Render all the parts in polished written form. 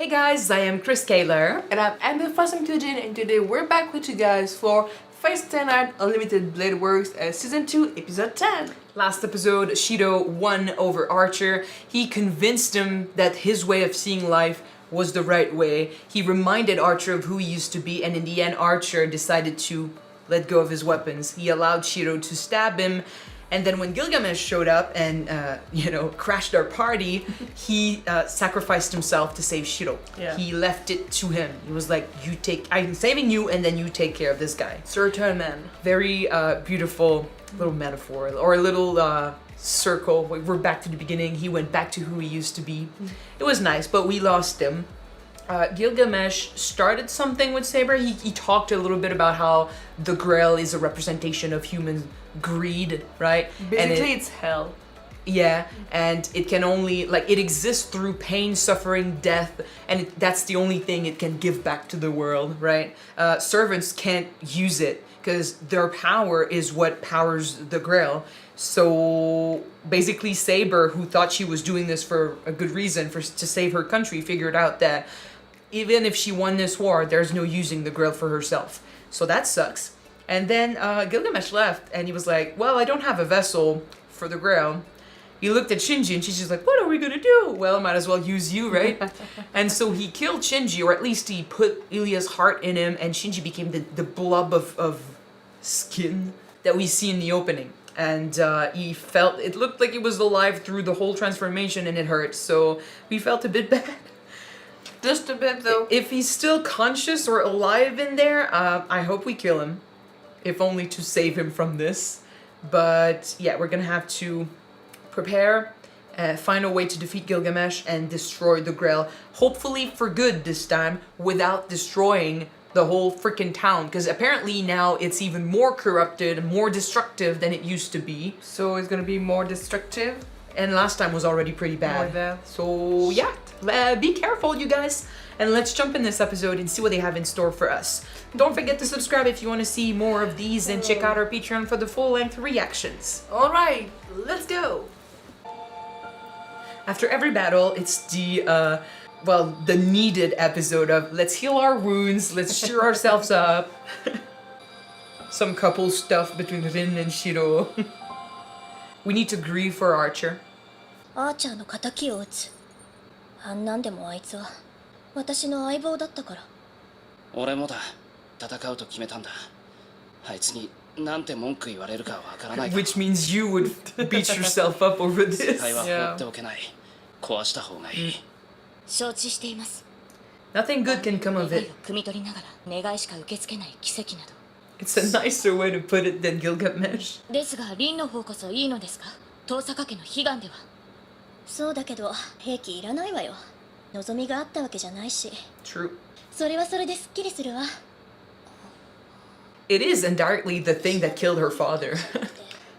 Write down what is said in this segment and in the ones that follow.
Hey guys, I am Chris Kaler. And I'm phantasm Kyuujin, and today we're back with you guys for Phase 10 at Unlimited Blade Works Season 2, Episode 10. Last episode, Shirou won over Archer. He convinced him that his way of seeing life was the right way. He reminded Archer of who he used to be, and in the end, Archer decided to let go of his weapons. He allowed Shirou to stab him, and then when Gilgamesh showed up and, crashed our party, he sacrificed himself to save Shirou. Yeah. He left it to him. He was like, I'm saving you, and then you take care of this guy. It's your turn, man. Very beautiful little metaphor, or a little circle. We're back to the beginning. He went back to who he used to be. It was nice, but we lost him. Gilgamesh started something with Saber. He talked a little bit about how the Grail is a representation of human greed, right? Basically, it's hell. Yeah, and it can only, it exists through pain, suffering, death, and that's the only thing it can give back to the world, right? Servants can't use it because their power is what powers the Grail. So basically Saber, who thought she was doing this for a good reason, to save her country, figured out that even if she won this war, there's no using the Grail for herself. So that sucks. And then Gilgamesh left, and he was like, well, I don't have a vessel for the Grail. He looked at Shinji, and she's just like, what are we gonna do? Well, might as well use you, right? And so he killed Shinji, or at least he put Ilya's heart in him, and Shinji became the blob of skin that we see in the opening. And it looked like it was alive through the whole transformation, and it hurt, so we felt a bit bad. Just a bit, though. If he's still conscious or alive in there, I hope we kill him. If only to save him from this. But yeah, we're gonna have to prepare, find a way to defeat Gilgamesh and destroy the Grail. Hopefully for good this time, without destroying the whole freaking town. Because apparently now it's even more corrupted, more destructive than it used to be. So it's gonna be more destructive. And last time was already pretty bad. More bad. So yeah, be careful, you guys. And let's jump in this episode and see what they have in store for us. Don't forget to subscribe if you want to see more of these, and check out our Patreon for the full-length reactions. Alright, let's go. After every battle, it's the needed episode of let's heal our wounds, let's cheer ourselves up. Some couple stuff between Rin and Shirou. We need to grieve for Archer. アーチャーの敵を撃つ。あんなんでもあいつは私の相棒だったから。俺もだ。戦うと決めたんだ。あいつになんて文句言われるかわからない。Which means you would beat yourself up over this. 世界は放っておけない。壊した方がいい。承知しています。 Nothing good can come of 願い it. を汲み取りながら願いしか受け付けない奇跡など。 It's a nicer way to put it than Gilgamesh. ですがリンの方こそいいのですか。遠坂家の悲願では。そうだけど兵器いらないわよ。望みがあったわけじゃないし。 True. それはそれですっきりするわ。 It is indirectly the thing that killed her father.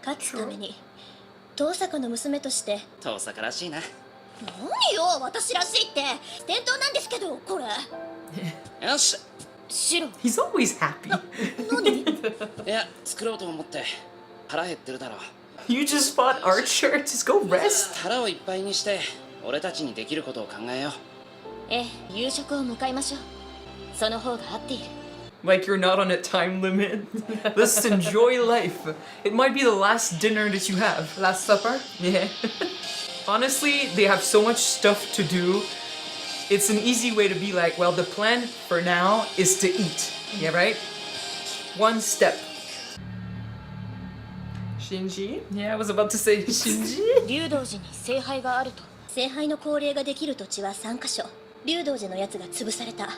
勝つために遠坂の娘として。遠坂らしいな。何よ私らしいって。伝統なんですけどこれ。よし。白。 He's always happy. 何？いや、作ろうと思って腹減ってるだろう。 You just fought Archer? Just go rest. 腹をいっぱいにして俺たちにできることを考えよう。ええ、夕食を迎えましょう。その方が合っている。 Like you're not on a time limit. Let's enjoy life. It might be the last dinner that you have. Last supper? Yeah. Honestly, they have so much stuff to do. It's an easy way to be like, well, the plan for now is to eat. Yeah, right? One step. Shinji? Yeah, I was about to say Shinji. 竜道寺に聖杯があると。聖杯の降霊ができる土地は3カ所。竜道寺のやつが潰された。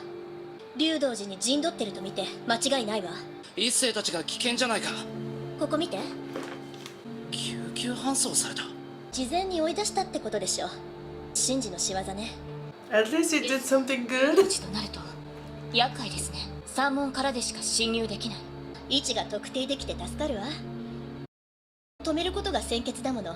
竜道寺に陣取ってると見て間違いないわ。一世たちが危険じゃないか。ここ見て。救急搬送された。事前に追い出したってことでしょ。神事の仕業ね。At least he did something 竜 good. 道寺となると厄介ですね。山門からでしか侵入できない。位置が特定できて助かるわ。止めることが先決だもの。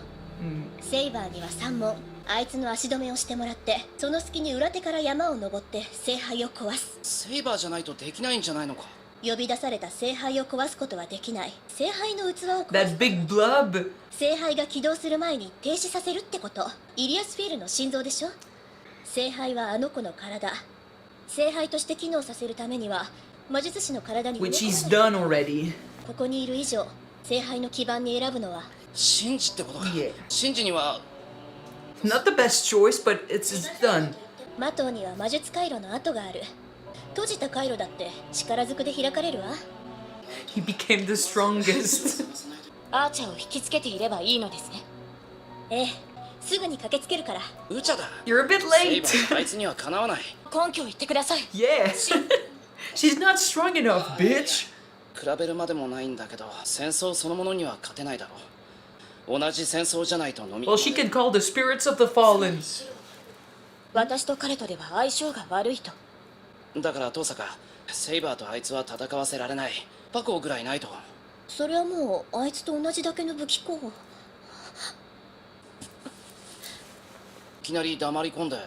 セイバーには山門。あいつの足止めをしてもらって、その隙に裏手から山を登って聖杯を壊す。セイバーじゃないとできないんじゃないのか。呼び出された聖杯を壊すことはできない。聖杯の器を壊 That す。 big blob. 聖杯が起動する前に停止させるってこと。イリアスフィールの心臓でしょ。聖杯はあの子の体。聖杯として機能させるためには魔術師の体に Which he's done already. ここにいる以上聖杯の基盤に選ぶのはシンジってことか。 Yeah. シンジには Not the best choice, but it's done. 魔頭には魔術回路の跡がある。閉じた回路だって力ずくで開かれるわ。 He became the strongest. アーチャーを引きつけていればいいのですね。ええ、すぐに駆けつけるから。ウチャだ。 You're a bit セイ late. バーあいつにはかなわない。根拠を言ってください。 Yeah. She's not strong enough, bitch. 比べるまでもないんだけど、戦争そのものには勝てないだろう。同じ戦争じゃないと飲み Well, she can call the spirits of the fallen. 私と彼とでは相性が悪いと。だから父さんか、セイバーとあいつは戦わせられない。パコぐらいないと。それはもうあいつと同じだけの武器庫。いきなり黙り込んで。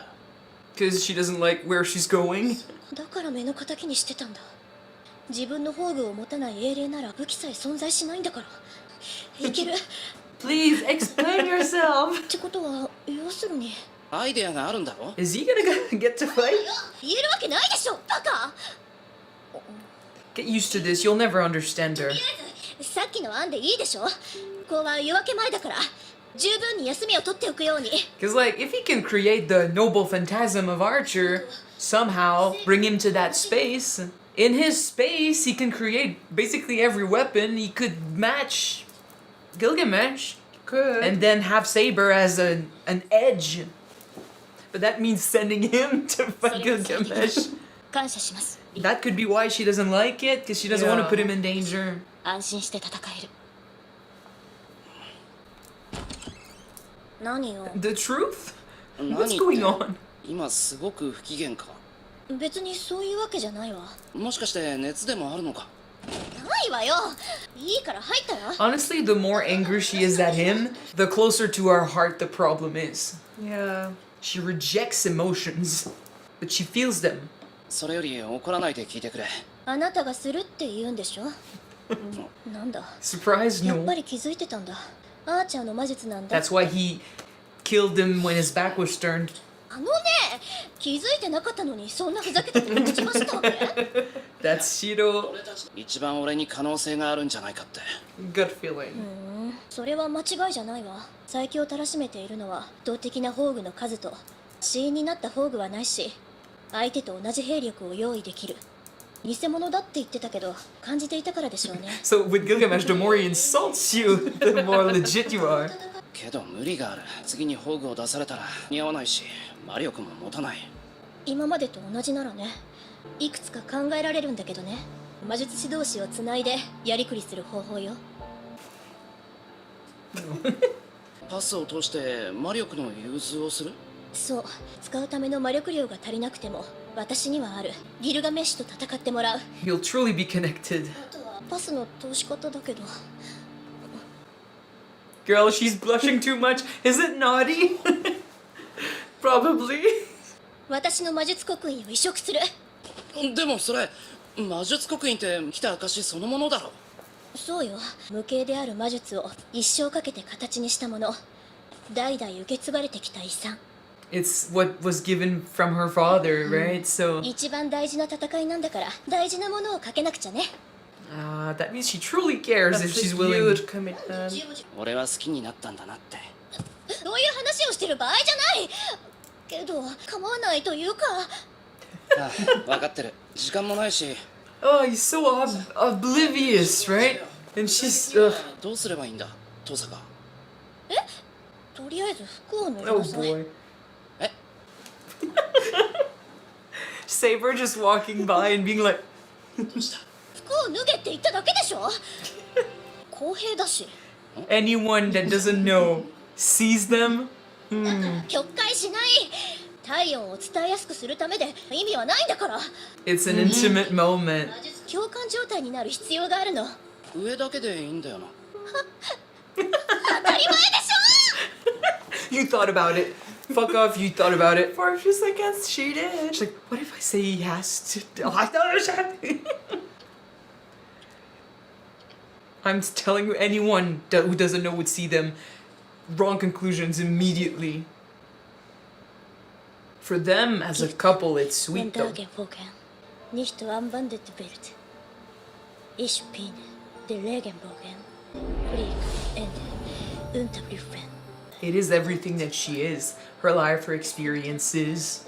Because she doesn't like where she's going. だから目の敵にしてたんだ。自分の宝具を持たない英霊なら武器さえ存在しないんだから。いける。 Please explain yourself. ってことは要するにアイデアがあるんだろ。 Is he gonna get to fight? 言えるわけないでしょ、バカ。 Get used to this. You'll never understand her. さっきの案でいいでしょ。こうは夜明け前だから十分に休みを取っておくように。 Because, like, if he can create the noble phantasm of Archer, somehow bring him to that space, in his space, he can create basically every weapon. He could match Gilgamesh Good. and then have Saber as an edge. But that means sending him to fight Gilgamesh. 感謝します。 That could be why she doesn't like it, because she doesn't want to put him in danger. 安心して戦える。何よ。 The truth? 何 What's 言って going on? 今すごく不機嫌か。別にそういうわけじゃないわ。もしかして熱でもあるのか。ないわよ。いいから入ったら。 Honestly, the more angry she is at him, the closer to our heart the problem is. Yeah. She rejects emotions, but she feels them. それより怒らないで聞いてくれ。あなたがするって言うんでしょ。なんだ。 Surprise? やっぱ No. り気づいてたんだ。アーチャーの魔術なんだ。 That's why he killed him when his back was turned. あのね、気づいてなかったのにそんなふざけたこと口走ったわけ。 That's Shirou. 一番俺に可能性があるんじゃないかって。 Gut feeling. それは間違いじゃないわ。最強をたらしめているのは動的な宝具の数と死因になった宝具はないし、相手と同じ兵力を用意できる。偽物だって言ってたけど感じていたからでしょうね。 So with Gilgamesh, the more he insults you, the more legit you are. けど無理がある。次に宝具を出されたら似合わないし、魔力も持たない。今までと同じならね。いくつか考えられるんだけどね。魔術師同士をつないでやりくりする方法よ。パスを通して魔力の融通をする。そう、使うための魔力量が足りなくても私にはある。ギルガメッシュと戦ってもらう。 You'll truly be connected. パスの通し方だけど。 Girl, she's blushing too much. Is it naughty? Probably. 私の魔術刻印を移植する。でもそれ魔術刻印って来た証そのものだろ。そうよ。無形である魔術を一生かけて形にしたもの。代々受け継がれてきた遺産。 It's what was given from her father, right? So 一番大事な戦いなんだから大事なものをかけなくちゃね。 that means she truly cares if That's she's a willing. huge commitment. 俺は好きになったんだなって。そういう話をしてる場合じゃない。けど構わないというか。ああ、分かってる。時間もないし。 Oh, he's so oblivious, right? And she's. Ugh. どうすればいいんだ、父さんが。とりあえず服を脱ぎ Oh なさい。 boy. え Saber just walking by and being like, 服を脱げって言っただけでしょ。公平だし。 anyone that doesn't know sees them. 曲解しない。体温を伝えやすくするためで意味はないんだから。 It's an intimate moment. 共感状態になる必要があるの。上だけでいいんだよな。当たり前でし You thought about it. Fuck off, you thought about it. For a few seconds, she did. She's like, what if I say he has to? Oh, I don't. I'm telling you, anyone who doesn't know would see them. Wrong conclusions immediately. For them as a couple, it's sweet though. Vorgehen. Nicht anwendet wird. Ich bin der Regenbogen. Frieden, Ende, Unterbrüfen. It is everything that she is. Her life, her experiences.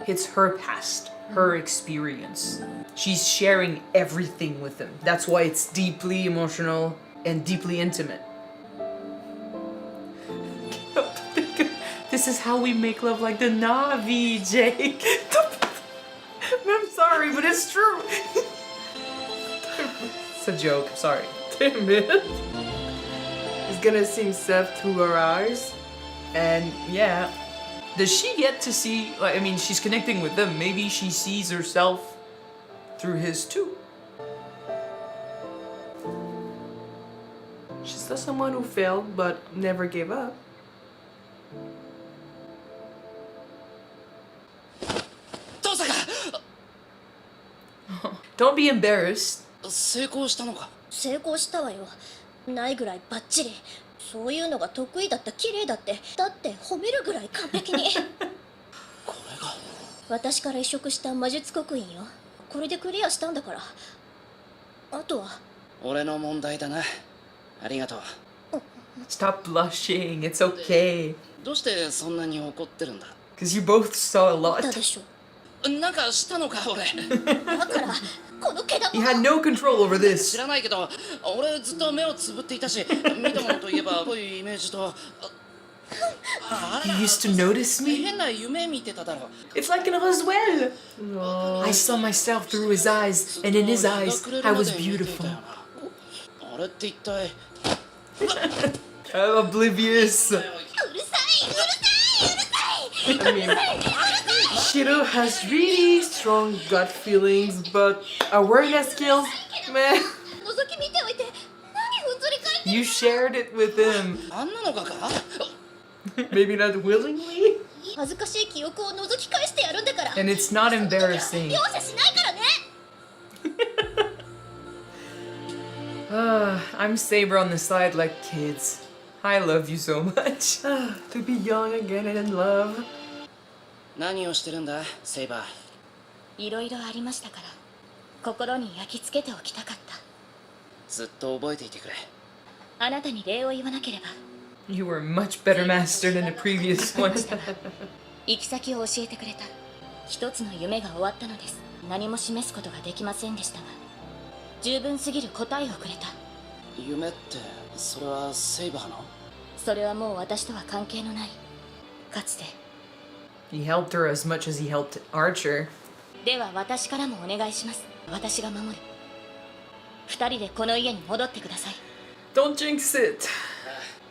It's her past, her experience. She's sharing everything with him. That's why it's deeply emotional and deeply intimate. This is how we make love like the Navi, Jake. I'm sorry, but it's true. It's a joke, sorry. Damn it. He's gonna see himself through her eyes. And yeah, does she get to see, like, I mean, she's connecting with them. Maybe she sees herself through his too. She's still someone who failed but never gave up. Don't be embarrassed. 成功したのか。成功したわよ。ないぐらいバッチリ。そういうのが得意だった綺麗だってだって褒めるぐらい完璧にこれが私から移植した魔術刻印よ。これでクリアしたんだから。あとは俺の問題だな。ありがとう。 Stop blushing, it's okay. どうしてそんなに怒ってるんだ。 Because you both saw a だ lot. でしょ。なんかしたのか俺。だからこの毛玉 You had no control over 知 this. らないけど俺ずっと目をつぶっていたし見たものといえばこういうイメージとあ You used to notice me? 変な夢見てただろ。 It's like in Roswell. No. I saw myself through his eyes, and in his eyes, I was beautiful. あれって一体 I'm oblivious. うるさいうるさいうるさい I mean, Shirou has really strong gut feelings, but awareness skills, man. 覗き見ておいて何ふんぞり返って You shared it with him. あんなのか Maybe not willingly. 恥ずかしい記憶を覗き返してやるんだから And it's not embarrassing. 容赦しないからね I'm Saber on the side like kids. I love you so much. To be young again and in love. 何をしてるんだセイバー。いろいろありましたから心に焼き付けておきたかったずっと覚えていてくれ。あなたに礼を言わなければ You were much better master than the previous one. 行き先を教えてくれた一つの夢が終わったのです。何も示すことができませんでしたが十分すぎる答えをくれた。夢ってそれはセイバーの？それはもう私とは関係のないかつて。 He helped her as much as he helped Archer. では私からもお願いします。私が守る。二人でこの家に戻ってください。 Don't jinx it.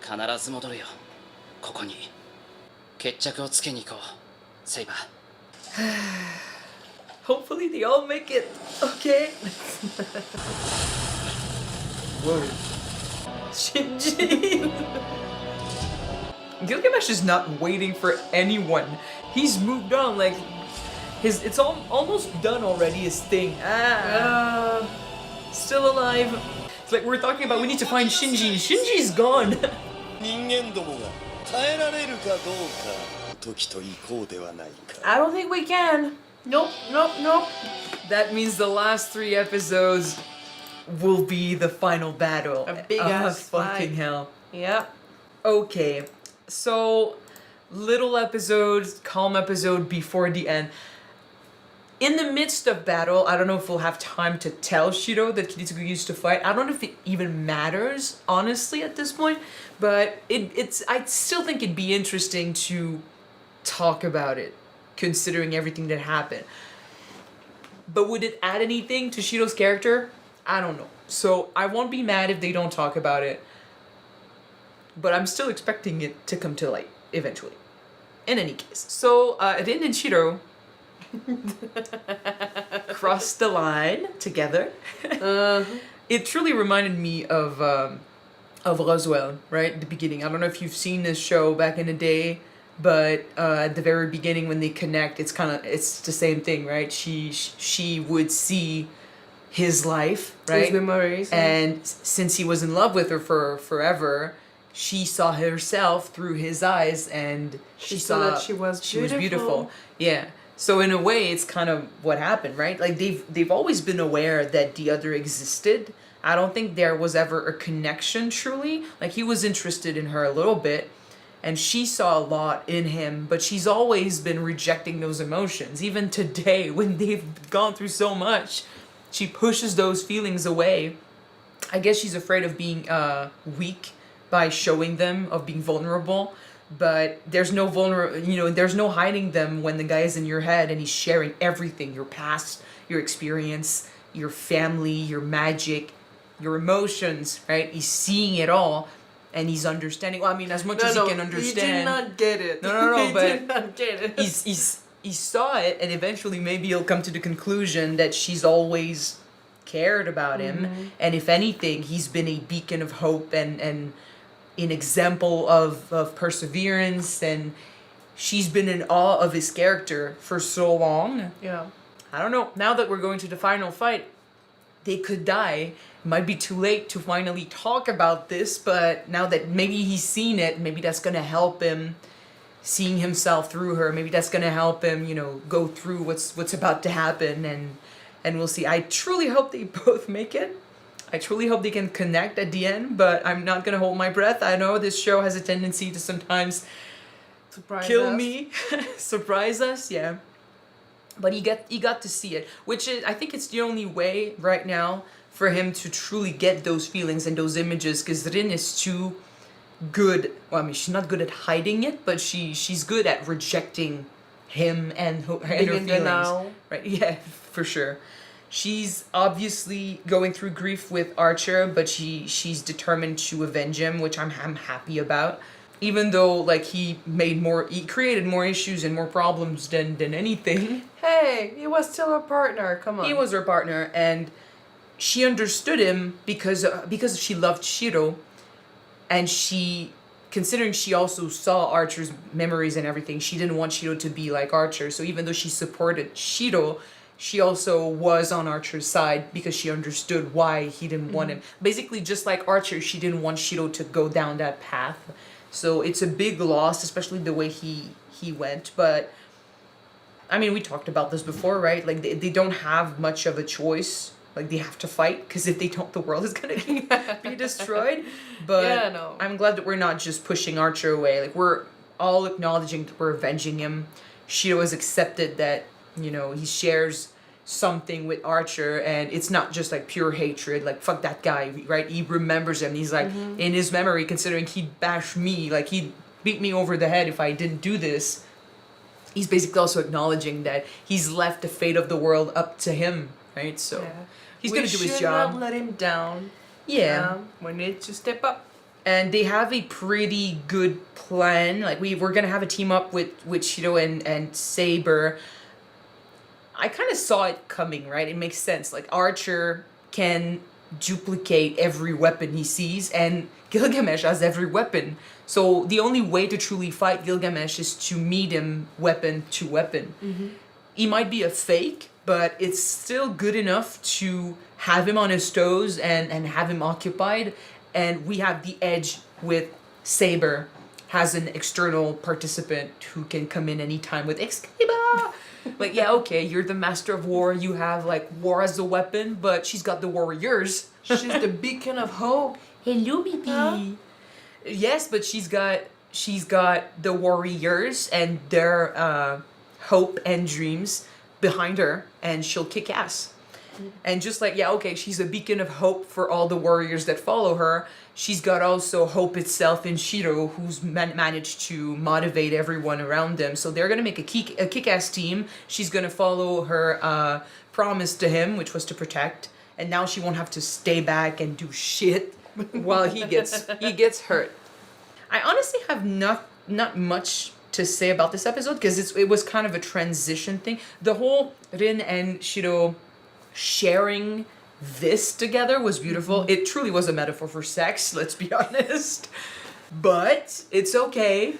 必ず戻るよ。ここに決着をつけに行こうセイバー。 Hopefully they all make it. Okay. Whoa. Shinji. Gilgamesh is not waiting for anyone. He's moved on. Like it's almost done already. His thing. Still alive. It's like we're talking about. We need to find Shinji. Shinji's gone. 人間どもが耐えられるかどうか時と行こうではないか。 I don't think we can. Nope, nope, nope. That means the last 3 episodes will be the final battle. A big ass fucking fight. hell. Yep. Okay, so little episode, calm episode before the end. In the midst of battle, I don't know if we'll have time to tell Shirou that Kiritsugu used to fight. I don't know if it even matters, honestly, at this point. But I still think it'd be interesting to talk about it, considering everything that happened. But would it add anything to Shirou's character? I don't know. So I won't be mad if they don't talk about it. But I'm still expecting it to come to light eventually. In any case. So Rin and Shirou crossed the line together. It truly reminded me of Roswell, right? At the beginning. I don't know if you've seen this show back in the day, but at the very beginning when they connect, it's the same thing, right? She would see his life, right? His memories. And since he was in love with her for forever, she saw herself through his eyes, and She saw that she was beautiful. Yeah. So in a way, it's kind of what happened, right? Like they've always been aware that the other existed. I don't think there was ever a connection truly. Like he was interested in her a little bit, and she saw a lot in him, but she's always been rejecting those emotions. Even today, when they've gone through so much, she pushes those feelings away. I guess she's afraid of being weak by showing them, of being vulnerable. But there's no there's no hiding them when the guy is in your head and he's sharing everything, your past, your experience, your family, your magic, your emotions, right? He's seeing it all, and he's understanding. Well, I mean, as much as he can understand. He did not get it. No, He but did not get it. he saw it, and eventually maybe he'll come to the conclusion that she's always cared about him, and if anything, he's been a beacon of hope and an example of perseverance, and she's been in awe of his character for so long. Yeah. I don't know. Now that we're going to the final fight, they could die. It might be too late to finally talk about this, but now that maybe he's seen it, maybe that's going to help him seeing himself through her. Maybe that's going to help him, go through what's about to happen, and we'll see. I truly hope they both make it. I truly hope they can connect at the end, but I'm not going to hold my breath. I know this show has a tendency to sometimes kill me, surprise us, yeah. But he got to see it, which is, I think it's the only way right now for him to truly get those feelings and those images, because Rin is too good. Well, I mean, she's not good at hiding it, but she's good at rejecting him and her feelings. Right? Yeah, for sure. She's obviously going through grief with Archer, but she's determined to avenge him, which I'm happy about. Even though, like, he created more issues and more problems than anything. Hey, he was still her partner. Come on. He was her partner, and she understood him because she loved Shirou, and considering she also saw Archer's memories and everything, she didn't want Shirou to be like Archer. So even though she supported Shirou, she also was on Archer's side because she understood why he didn't want him. Basically, just like Archer, she didn't want Shirou to go down that path. So it's a big loss, especially the way he went. But, I mean, we talked about this before, right? Like, they don't have much of a choice. Like, they have to fight, because if they don't, the world is going to be destroyed. But yeah, no. I'm glad that we're not just pushing Archer away. Like, we're all acknowledging that we're avenging him. Shirou has accepted that, he shares something with Archer, and it's not just like pure hatred, like fuck that guy, right? He remembers him. He's like, in his memory, considering he'd bash me, like he'd beat me over the head if I didn't do this. He's basically also acknowledging that he's left the fate of the world up to him, right? So he's gonna do his job. We should not let him down. Yeah. We need to step up. And they have a pretty good plan. Like we're gonna have a team up with Shirou and Saber. I kind of saw it coming, right? It makes sense. Like, Archer can duplicate every weapon he sees, and Gilgamesh has every weapon. So the only way to truly fight Gilgamesh is to meet him weapon to weapon. He might be a fake, but it's still good enough to have him on his toes and have him occupied. And we have the edge with Saber, has an external participant who can come in anytime with Excalibur. Like, yeah, okay, you're the master of war, you have, like, war as a weapon, but she's got the warriors. She's the beacon of hope. Hello, baby. Huh? Yes, but she's got the warriors and their hope and dreams behind her, and she'll kick ass. And just like, yeah, okay, she's a beacon of hope for all the warriors that follow her, she's got also hope itself in Shirou, who's managed to motivate everyone around them. So they're going to make a kick-ass team. She's going to follow her promise to him, which was to protect. And now she won't have to stay back and do shit while he gets hurt. I honestly have not much to say about this episode, because it was kind of a transition thing. The whole Rin and Shirou sharing this together was beautiful. It truly was a metaphor for sex, let's be honest. But it's okay.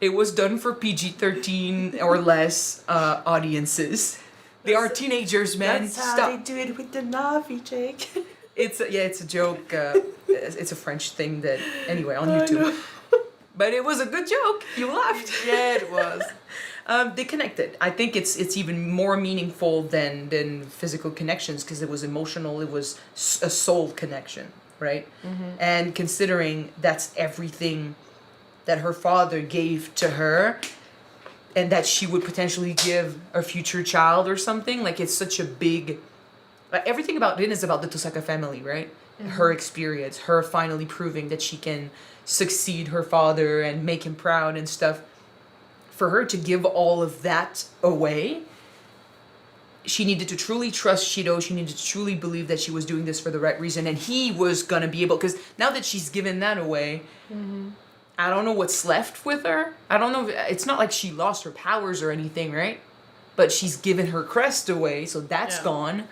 It was done for PG-13 or less audiences. They are teenagers, man. That's how Stop. they do it with the Navi, Jake. It's a joke. It's a French thing that anyway on YouTube. But it was a good joke. You laughed. Yeah, it was. They connected. I think it's even more meaningful than physical connections because it was emotional. It was a soul connection, right? And considering that's everything that her father gave to her, and that she would potentially give a future child or something, like it's such a big. Everything about Rin is about the Tosaka family, right? Her experience, her finally proving that she can succeed her father and make him proud and stuff. For her to give all of that away, she needed to truly trust Shirou. She needed to truly believe that she was doing this for the right reason. And he was going to be able... Because now that she's given that away, I don't know what's left with her. I don't know. It's not like she lost her powers or anything, right? But she's given her crest away, so that's gone.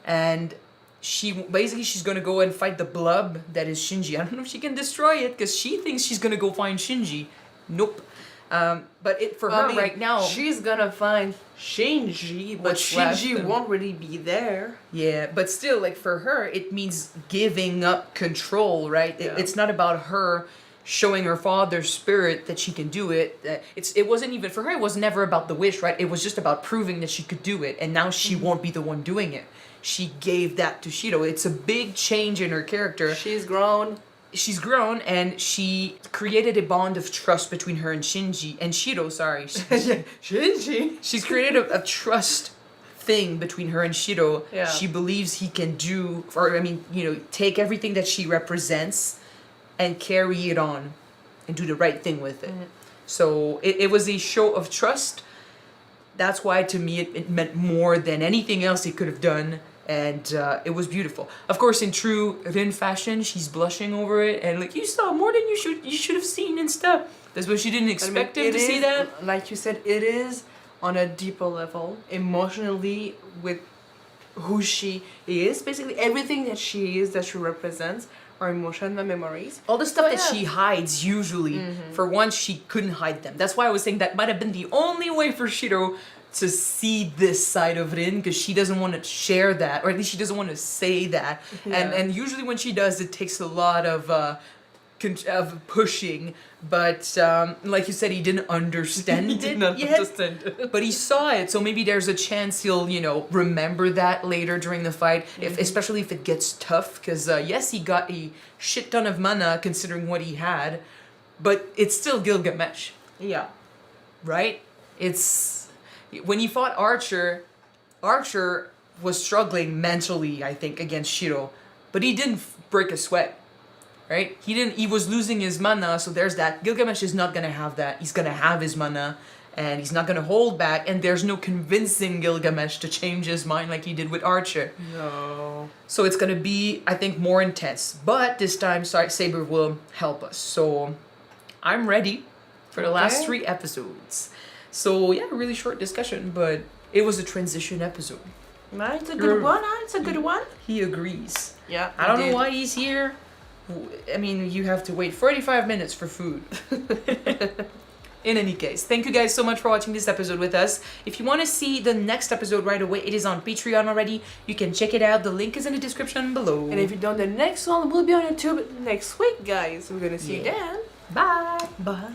And she's going to go and fight the blub that is Shinji. I don't know if she can destroy it because she thinks she's going to go find Shinji. Nope. But for her right now, she's gonna find Shinji, but Shinji won't really be there. Yeah, but still, like for her, it means giving up control, right? Yeah. It's not about her showing her father's spirit that she can do it. It wasn't even for her. It was never about the wish, right? It was just about proving that she could do it, and now she won't be the one doing it. She gave that to Shirou. It's a big change in her character. She's grown. She's grown, and she created a bond of trust between her and Shirou, sorry. Shinji? She's created a trust thing between her and Shirou. Yeah. She believes he can take everything that she represents and carry it on and do the right thing with it. So it was a show of trust. That's why, to me, it meant more than anything else it could have done. And it was beautiful. Of course, in true Rin fashion, she's blushing over it, and like, you saw more than you should have seen and stuff. That's what she didn't expect him to see that. Like you said, it is on a deeper level, emotionally, with who she is. Basically, everything that she is, that she represents, are emotions and memories. All the stuff that she hides, usually, for once, she couldn't hide them. That's why I was saying that might have been the only way for Shirou to see this side of Rin, because she doesn't want to share that, or at least she doesn't want to say that. And usually when she does, it takes a lot of pushing. But like you said, he didn't understand it yet. But he saw it, so maybe there's a chance he'll, remember that later during the fight, especially if it gets tough. Because yes, he got a shit ton of mana considering what he had, but it's still Gilgamesh. Yeah. Right? When he fought Archer was struggling mentally, I think, against Shirou, but he didn't break a sweat, right? He was losing his mana, so there's that. Gilgamesh is not gonna have that. He's gonna have his mana, and he's not gonna hold back, and there's no convincing Gilgamesh to change his mind like he did with Archer. No. So it's gonna be, I think, more intense. But this time, Saber will help us. So I'm ready for the last 3 episodes. So yeah, really short discussion, but it was a transition episode. Right, it's a good one, huh? It's a good one. He agrees. Yeah. I don't know why he's here. I mean, you have to wait 45 minutes for food. In any case, thank you guys so much for watching this episode with us. If you want to see the next episode right away, it is on Patreon already. You can check it out. The link is in the description below. And if you don't, the next one will be on YouTube next week, guys. We're gonna see you then. Bye. Bye.